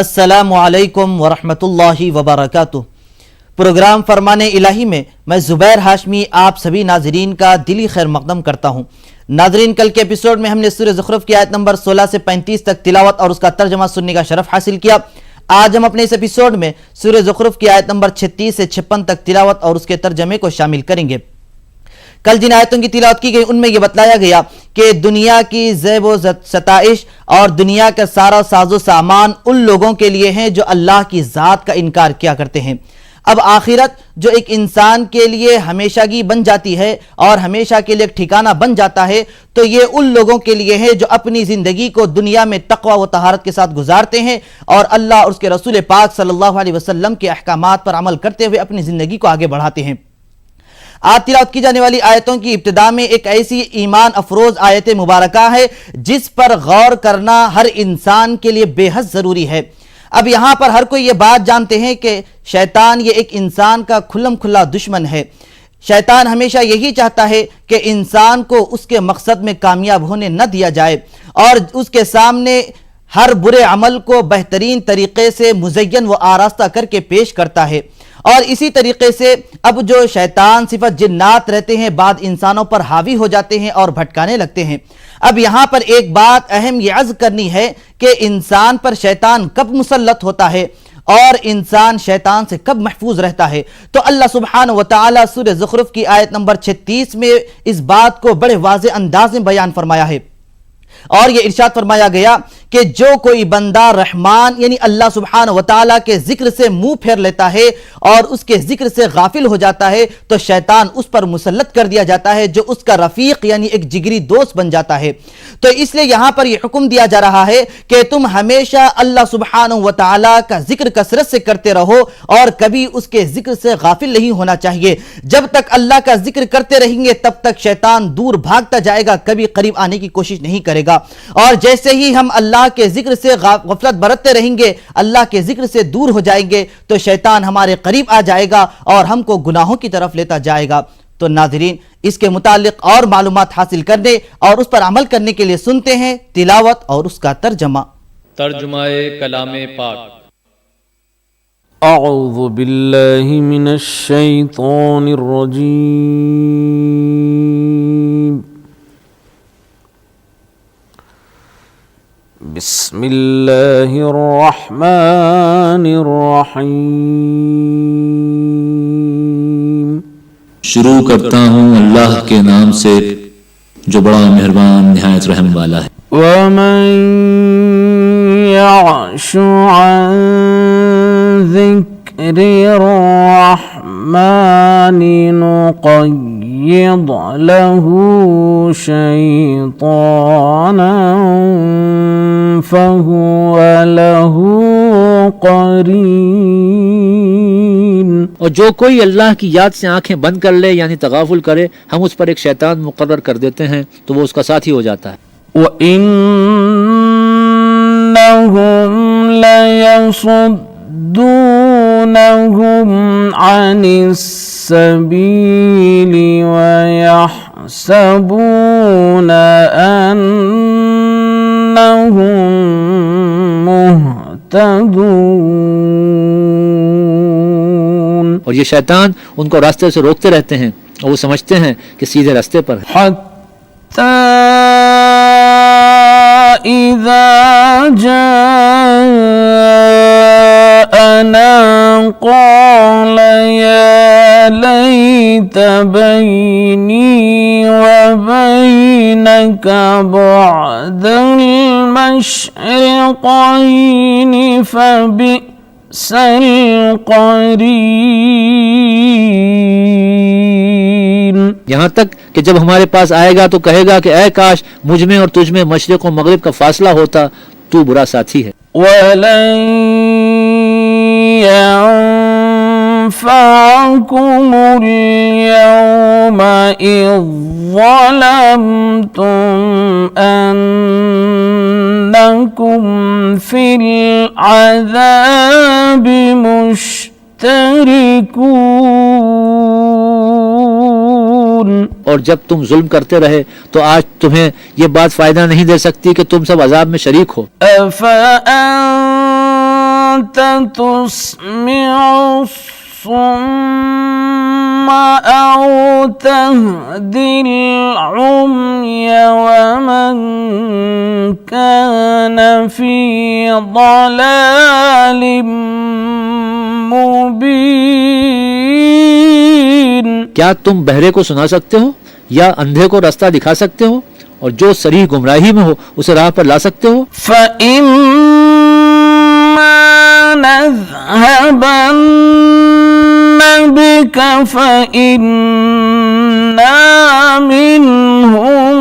अस्सलामु अलैकुम वरहमतुल्लाहि वबरकातुह। प्रोग्राम फरमाने इलाही में मैं ज़ुबैर हाशमी आप सभी नाजरीन का दिली खैर मकदम करता हूँ। नाजरीन, कल के एपिसोड में हमने सूरह ज़ुखरुफ की आयत नंबर 16 से 35 तक तिलावत और उसका तर्जमा सुनने का शरफ हासिल किया। आज हम अपने इस एपिसोड में सूरह ज़ुखरुफ की आयत नंबर 36 से 56 तक तिलावत और उसके तर्जमे को शामिल करेंगे। कल जिन आयतों की तिलावत की गई उनमें यह बताया गया कि दुनिया की ज़ैब व सताइश और दुनिया का सारा साजो सामान उन लोगों के लिए है जो अल्लाह की ज़ात का इनकार किया करते हैं। अब आखिरत जो एक इंसान के लिए हमेशागी बन जाती है और हमेशा के लिए एक ठिकाना बन जाता है, तो ये उन लोगों के लिए है जो अपनी ज़िंदगी को दुनिया में तक़वा व तहारत के साथ गुजारते हैं और अल्लाह और उसके रसूल पाक सल्लल्लाहु अलैहि वसल्लम के अहकामात पर अमल करते हुए अपनी ज़िंदगी को आगे बढ़ाते हैं। आज तिलावत की जाने वाली आयतों की इब्तिदा में एक ऐसी ईमान अफरोज आयत मुबारका है जिस पर गौर करना हर इंसान के लिए बेहद ज़रूरी है। अब यहाँ पर हर कोई ये बात जानते हैं कि शैतान ये एक इंसान का खुल्लम खुल्ला दुश्मन है। शैतान हमेशा यही चाहता है कि इंसान को उसके मकसद में कामयाब होने न दिया जाए और उसके सामने हर बुरे अमल को बेहतरीन तरीके से मुज़य्यन व आरास्ता करके पेश करता है। और इसी तरीके से अब जो शैतान सिफत जिन्नात रहते हैं बाद इंसानों पर हावी हो जाते हैं और भटकाने लगते हैं। अब यहाँ पर एक बात अहम ये अर्ज करनी है कि इंसान पर शैतान कब मुसल्लत होता है और इंसान शैतान से कब महफूज रहता है। तो अल्लाह सुब्हानहू व तआला सूरह ज़ुखरुफ की आयत नंबर 36 में इस बात को बड़े वाज़े अंदाज में बयान फरमाया है और यह इरशाद फरमाया गया कि जो कोई बंदा रहमान यानी अल्लाह सुब्हानहू व तआला के जिक्र से मुंह फेर लेता है और उसके जिक्र से गाफिल हो जाता है तो शैतान उस पर मुसल्लत कर दिया जाता है जो उसका रफीक यानी एक जिगरी दोस्त बन जाता है। तो इसलिए यहां पर यह हुक्म दिया जा रहा है कि तुम हमेशा अल्लाह सुब्हानहू व तआला का जिक्र कसरत से करते रहो और कभी उसके जिक्र से गाफिल नहीं होना चाहिए। जब तक अल्लाह का जिक्र करते रहेंगे तब तक शैतान दूर भागता जाएगा, कभी करीब आने की कोशिश नहीं करेगा। और जैसे ही हम अल्लाह के जिक्र से गफलत बरतते रहेंगे, अल्लाह के जिक्र से दूर हो जाएंगे, तो शैतान हमारे करीब आ जाएगा और हमको गुनाहों की तरफ लेता जाएगा। तो नाज़रीन, इसके मुतालिक और मालूमात हासिल करने और उस पर अमल करने के लिए सुनते हैं तिलावत और उसका तर्जमा। तर्जुमाए कलामे पाक। अऊज़ु बिल्लाहि मिनश शैतानिर रजीम। बिस्मिल्लाहिर्रहमानिर्रहीम। शुरू करता हूँ अल्लाह के नाम से जो बड़ा मेहरबान निहायत रहम वाला है। वमन यअशु अन ज़िक्रि रहमानि नुक़य्यिद लहू शैतानन फहुव लहू क़रीन। और जो कोई अल्लाह की याद से आंखें बंद कर ले यानी तगाफुल करे, हम उस पर एक शैतान मुकर्रर कर देते हैं तो वो उसका साथी हो जाता है। वइन्नहुम लयसुद्दूनहुम अनिस्सबीलि वयहसबून अन्नहुम मुहतदून। और ये शैतान उनको रास्ते से रोकते रहते हैं और वो समझते हैं कि सीधे रास्ते पर है। हत्ता इज़ा जाअना क़ाल या लैत बैनी व बैनक बअदल मशरिक़ैनि फबिअसल क़रीन। यहाँ तक कि जब हमारे पास आएगा तो कहेगा कि ऐ काश मुझ में और तुझ में मशरिक़ और मगरिब का फासला होता, तू बुरा साथी है। वलन यंफ़अकुमुल यौमा इज़ ज़लमतुम अन्नकुम फिल अज़ाबि मुश्तरिकून। और जब तुम जुल्म करते रहे तो आज तुम्हें ये बात फायदा नहीं दे सकती कि तुम सब अजाब में शरीक हो। अफ़अन्तुम तुबसिरून। और जब तुम जुल्म करते रहे तो आज तुम्हें ये बात फायदा नहीं दे सकती कि तुम सब अजाब में शरीक हो। अफ़अन्तुम तुबसिरून। और जब तुम जुल्म करते रहे तो आज तुम्हें ये बात फायदा नहीं दे सकती कि तुम सब अजाब में शरीक हो। تسمع الصم أو تهدي العمي ومن كان في ضلال मुबीन। क्या तुम बहरे को सुना सकते हो या अंधे को रास्ता दिखा सकते हो और जो सरीह गुमराही में हो उसे राह पर ला सकते हो? فإما نذهبن بك فإنا منهم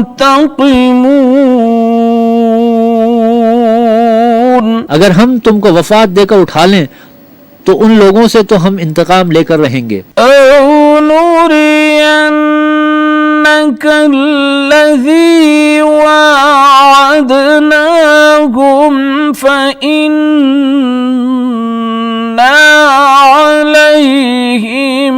منتقمون। अगर हम तुमको वफात देकर उठा लें तो उन लोगों से तो हम इंतकाम लेकर रहेंगे। أو نرينك الذي وعدناهم فإنا عليهم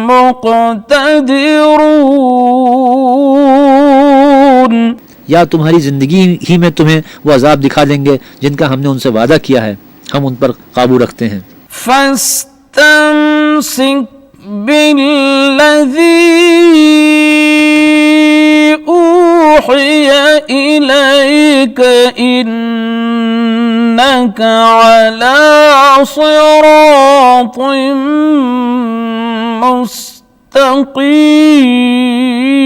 मुक़्तदिरून। या तुम्हारी जिंदगी ही में तुम्हें वो अजाब दिखा देंगे जिनका हमने उनसे वादा किया है, हम उन पर काबू रखते हैं। فاستمسك بالذي أوحي إليك إنك على صراط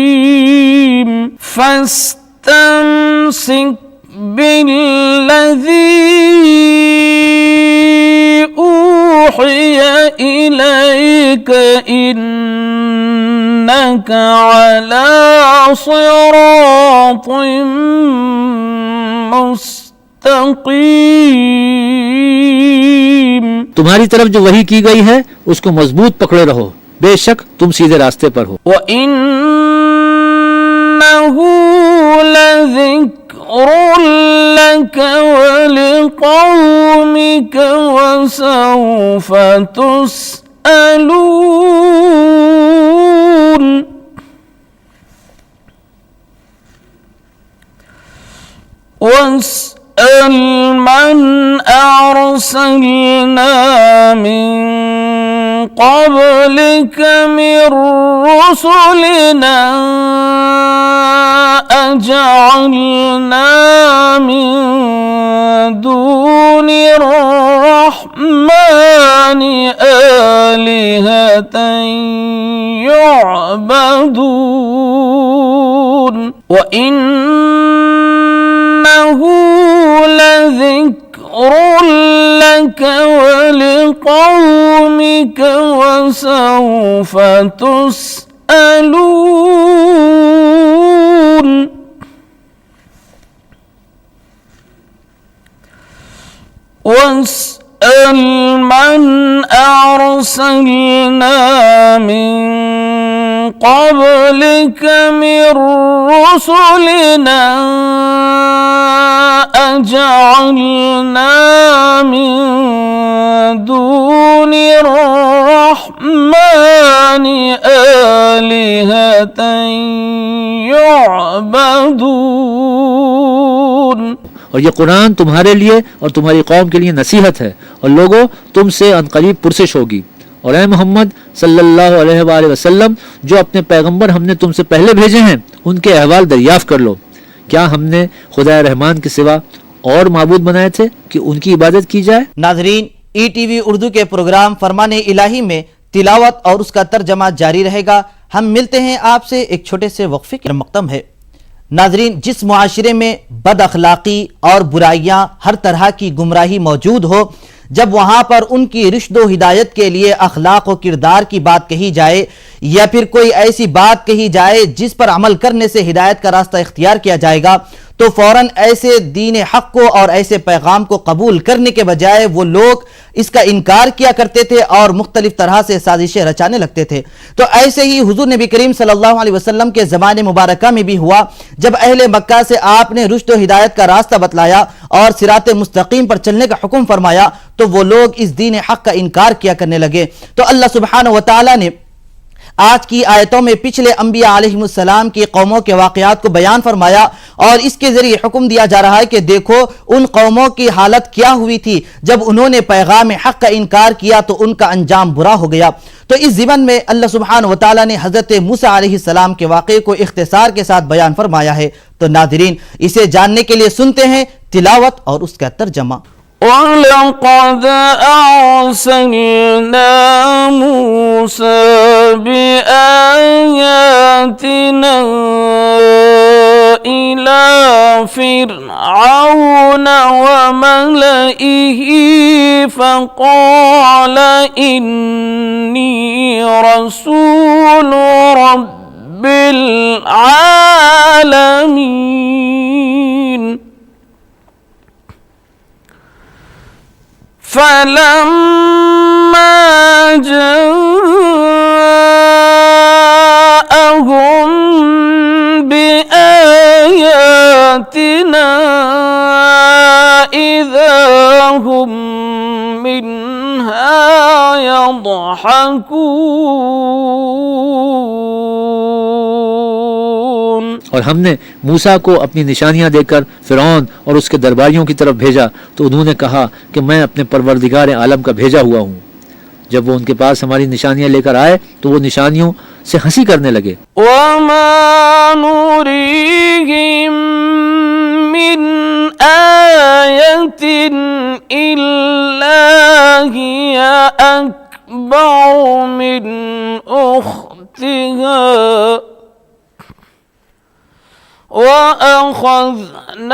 مستقيم فاستمسك بالذي أوحي إليك إنك على صراط مستقيم। तुम्हारी तरफ जो वही की गई है उसको मजबूत पकड़े रहो, बेशक तुम सीधे रास्ते पर हो। وإنه لذكر لك ولقومك وسوف تسألون। واسأل من أرسلنا من قبلك من رسلنا أجعلنا من دون الرحمن آلهة يعبدون وإنه لذكر لك ولقومك وسوف تسألون। واسأل من أرسلنا من قبلك من رسلنا أجعلنا من دون الرحمن آلهة يعبدون। और ये कुरान तुम्हारे लिए और तुम्हारी कौम के लिए नसीहत है और लोगों तुमसे अनकरीब पुरसिश होगी। और ए मोहम्मद सल्लल्लाहु अलैहि वसल्लम, जो अपने पैगंबर हमने तुमसे पहले भेजे हैं उनके अहवाल दरियाफ्त कर लो। क्या हमने खुदा रहमान के सिवा और माबूद बनाए थे कि उनकी इबादत की जाए? नाजरीन, ETV उर्दू के प्रोग्राम फरमाने इलाही में तिलावत और उसका तर्जमा जारी रहेगा। हम मिलते हैं आपसे एक छोटे से वक्फे के मकतम है। नाजरीन, जिस मुआशरे में बद अखलाकी और बुराइयां, हर तरह की गुमराही मौजूद हो, जब वहां पर उनकी रिश्दो हिदायत के लिए अखलाक और किरदार की बात कही जाए या फिर कोई ऐसी बात कही जाए जिस पर अमल करने से हिदायत का रास्ता इख्तियार किया जाएगा, तो फौरन ऐसे दीन हक को और ऐसे पैगाम को कबूल करने के बजाय वो लोग इसका इनकार किया करते थे और मुख्तलिफ तरह से साजिशें रचाने लगते थे। तो ऐसे ही हुजूर नबी करीम सल्लल्लाहु अलैहि वसल्लम के ज़माने मुबारक में भी हुआ। जब अहले मक्का से आपने रुश्द व हिदायत का रास्ता बतलाया और सिराते मुस्तकीम पर चलने का हुक्म फरमाया, तो वो लोग इस दीन हक का इनकार किया करने लगे। तो अल्लाह सुब्हानहू व तआला ने आज की आयतों में पिछले अंबिया अलैहिमुस्सलाम की कौमों के वाक़यात को बयान फरमाया और इसके जरिए हुक्म दिया जा रहा है कि देखो उन कौमों की हालत क्या हुई थी जब उन्होंने पैगाम हक़ का इनकार किया तो उनका अंजाम बुरा हो गया। तो इस ज़िमन में अल्लाह सुब्हान व तआला ने हज़रत मूसा अलैहिस्सलाम के वाक़े को इख्तिसार के साथ बयान फरमाया है। तो नाज़रीन, इसे जानने के लिए सुनते हैं तिलावत और उसका तर्जमा। वलक़द अर्सलना मूसा बिआयातिना इला फ़िरऔन व मलइही फ़क़ाल इन्नी रसूलु रब्बिल आलमीन। फलम्मा जाअहुम बिआयातिना इज़ा हुम मिन्हा यضحकून। और हमने मूसा को अपनी निशानियां देकर फिरौन और उसके दरबारियों की तरफ भेजा तो उन्होंने कहा कि मैं अपने परवरदिगार आलम का भेजा हुआ हूँ। जब वो उनके पास हमारी निशानियां लेकर आए तो वो निशानियों से हंसी करने लगे। वमा नुरीहिम मिन आयतिन इल्ला हिया अकबर मिन उख्तिहा वअख़ज़नाहुम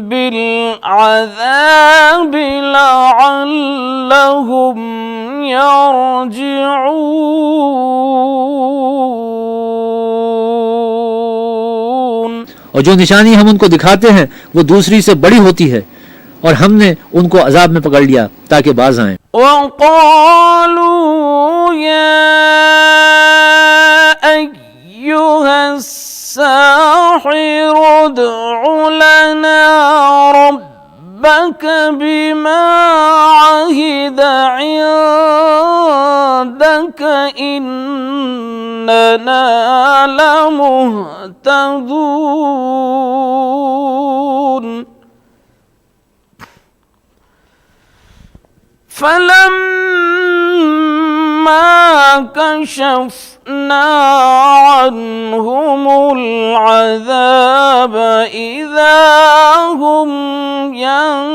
बिलअज़ाब लअल्लहुम यरजिऊन। और जो निशानी हम उनको दिखाते हैं वो दूसरी से बड़ी होती है और हमने उनको अजाब में पकड़ लिया ताकि बाज आएं। वक़ालू या अय्युहस्साहिरु उद्'उ लना रब्बक बिमा अहिद इंदक इन्नना लमुहतदून। फलम्मा कशफना अन्हुमुल अज़ाब इज़ा हुम यंकुसून।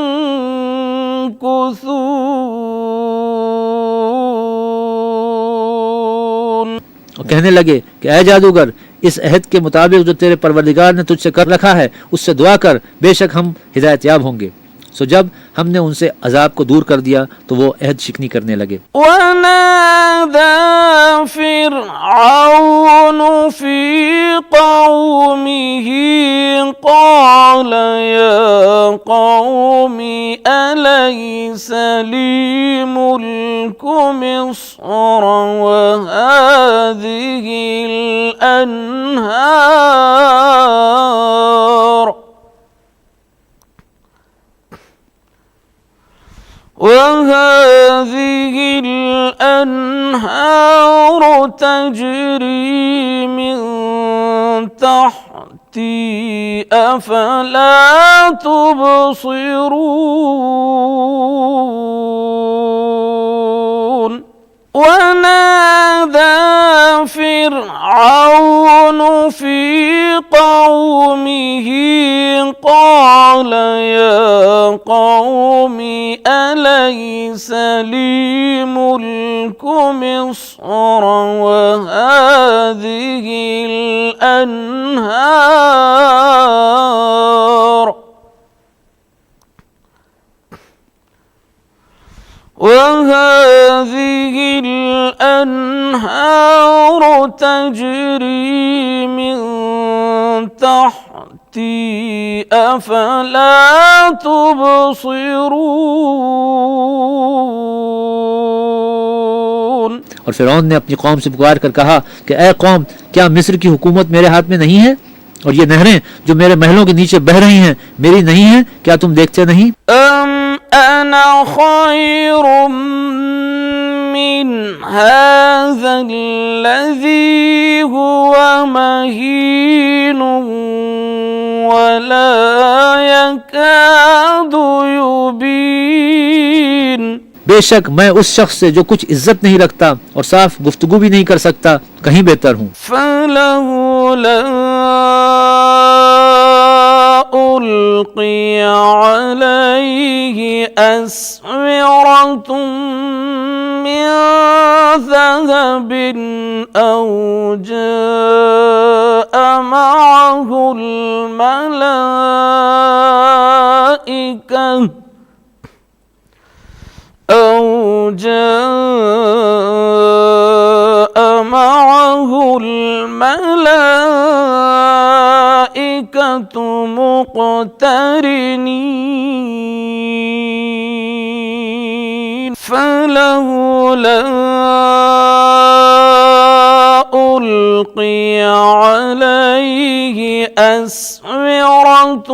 और कहने लगे कि ऐ जादूगर, इस अहद के मुताबिक जो तेरे परवरदिगार ने तुझसे कर रखा है उससे दुआ कर, बेशक हम हिदायत याब होंगे। सो जब हमने उनसे अजाब को दूर कर दिया तो वो अहद शिकनी करने लगे। वनादा फ़िरऔन फ़ी क़ौमिही क़ाल या क़ौमि अलैस ली मुल्कु मिस्र व हाज़िहिल अन्हार وهذه الأنهار تجري من تحتي أفلا تبصرون ونادى فرعون في قومه قال يا قوم أليس لي ملك مصر وهذه الأنهار تجري من تحتي أفلا تبصرون। और फिरौन ने अपनी कौम से पुकार कर कहा कि ऐ कौम, क्या मिस्र की हुकूमत मेरे हाथ में नहीं है और ये नहरें जो मेरे महलों के नीचे बह रही हैं मेरी नहीं हैं? क्या तुम देखते नहीं? أنا خير من هذا الذي هو مهين ولا يكاد يبين। बेशक मैं उस शख्स से जो कुछ इज्जत नहीं रखता और साफ गुफ्तगू भी नहीं कर सकता कहीं बेहतर हूँ। فلولا ألقي عليه أسورة من ذهب أو جاء معه الملائكة مقترنين فلولا ألقي عليه أسورة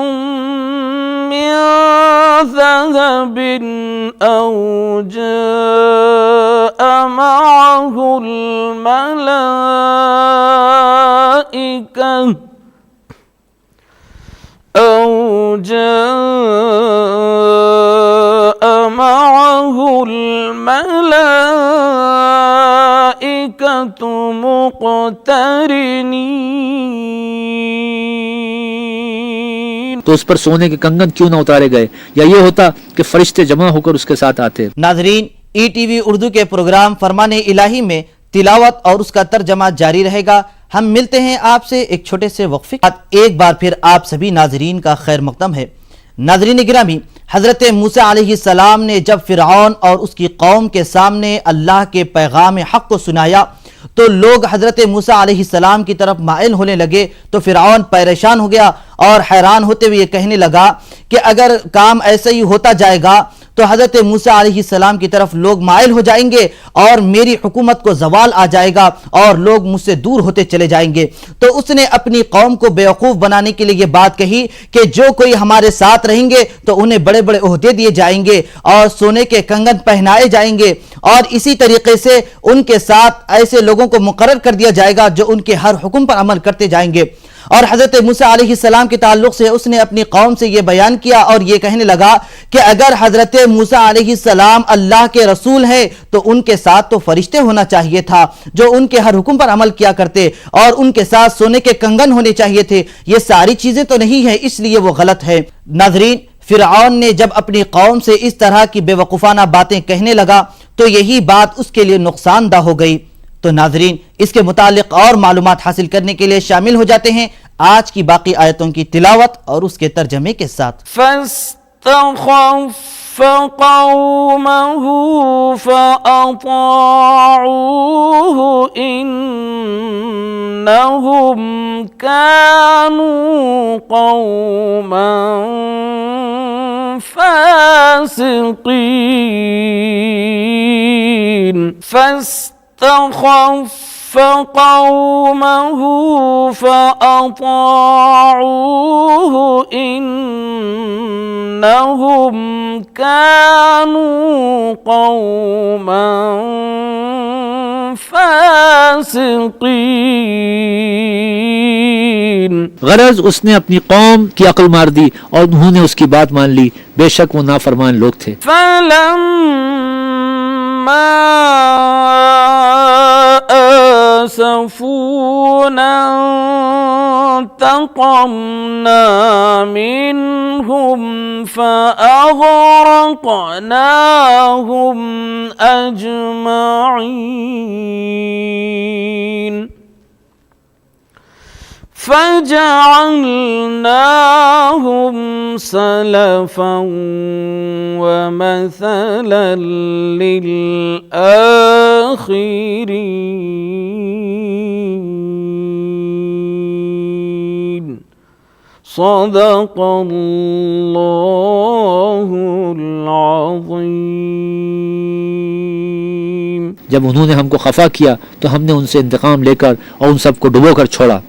من ذهب أو جاء معه الملائكة مقترنين। तो उस पर सोने के कंगन क्यों न उतारे गए, या ये होता कि फरिश्ते जमा होकर उसके साथ आते। नाजरीन, ETV उर्दू के प्रोग्राम फरमाने इलाही में तिलावत और उसका तर्जमा जारी रहेगा। हम मिलते हैं आपसे एक छोटे से वक्फे के बाद। एक बार फिर आप सभी नाजरीन का खैर मकदम है। नाजरीन गिरामी, हजरत मूसा अलैहिस्सलाम ने जब फिरऔन और उसकी कौम के सामने अल्लाह के पैगाम हक को सुनाया तो लोग हजरत मूसा अलैहिस्सलाम की तरफ माइल होने लगे। तो फिरऔन परेशान हो गया और हैरान होते हुए कहने लगा कि अगर काम ऐसे ही होता जाएगा तो हजरत मूसा अलैहिस्सलाम की तरफ लोग माइल हो जाएंगे और मेरी हुकूमत को जवाल आ जाएगा और लोग मुझसे दूर होते चले जाएंगे। तो उसने अपनी कौम को बेवकूफ बनाने के लिए ये बात कही कि जो कोई हमारे साथ रहेंगे तो उन्हें बड़े बड़े ओहदे दिए जाएंगे और सोने के कंगन पहनाए जाएंगे और इसी तरीके से उनके साथ ऐसे लोगों को मुकर्रर कर दिया जाएगा जो उनके हर हुक्म पर अमल करते जाएंगे। और हजरत मूसा अलैहिस्सलाम के ताल्लुक से उसने अपनी कौम से यह बयान किया और यह कहने लगा कि अगर हजरत मूसा अलैहिस्सलाम अल्लाह के रसूल हैं तो उनके साथ तो फरिश्ते होना चाहिए था जो उनके हर हुक्म पर अमल किया करते और उनके साथ सोने के कंगन होने चाहिए थे। ये सारी चीजें तो नहीं है, इसलिए वो गलत है। नाजरीन, फिरऔन ने जब अपनी कौम से इस तरह की बेवकूफाना बातें कहने लगा तो यही बात उसके लिए नुकसानदा हो गई। तो नाजरीन, इसके मुतालिक और मालूमात हासिल करने के लिए शामिल हो जाते हैं आज की बाकी आयतों की तिलावत और उसके तर्जमे के साथ। फस्तख़फ़ क़ौमहु फ़अताऊहु इन्नहुम कानू क़ौमन फ़ासिक़ीन। فاستخف قومه فأطاعوه إنهم كانوا قوما فاسقين। गरज उसने अपनी कौम की अक्ल मार दी और उन्होंने उसकी बात मान ली, बेशक वो नाफरमान लोग थे। آسفونا انتقمنا منهم فأغرقناهم أجمعين فجعلناهم سلفا ومثلا للآخرين صدق الله العظيم। जब उन्होंने हमको खफा किया तो हमने उनसे इंतकाम लेकर और उन सबको डुबोकर छोड़ा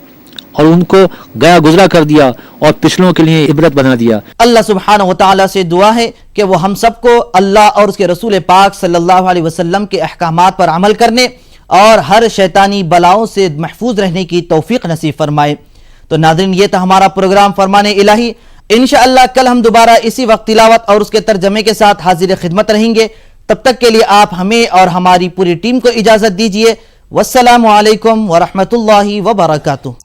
और उनको गया गुजरा कर दिया और पिछलों के लिए इबरत बना दिया। अल्लाह सुब्हानहु व तआला से दुआ है कि वो हम सबको अल्लाह और उसके रसूल पाक सल्लल्लाहु अलैहि वसल्लम के अहकामात पर अमल करने और हर शैतानी बलाओं से महफूज रहने की तौफीक नसीब फरमाए। तो नाज़रीन, ये था हमारा प्रोग्राम फरमाने इलाही। इंशाअल्लाह कल हम दोबारा इसी वक्त तिलावत और उसके तर्जमे के साथ हाजिर खिदमत रहेंगे। तब तक के लिए आप हमें और हमारी पूरी टीम को इजाजत दीजिए। वस्सलामु अलैकुम व रहमतुल्लाहि व बरकातुहू।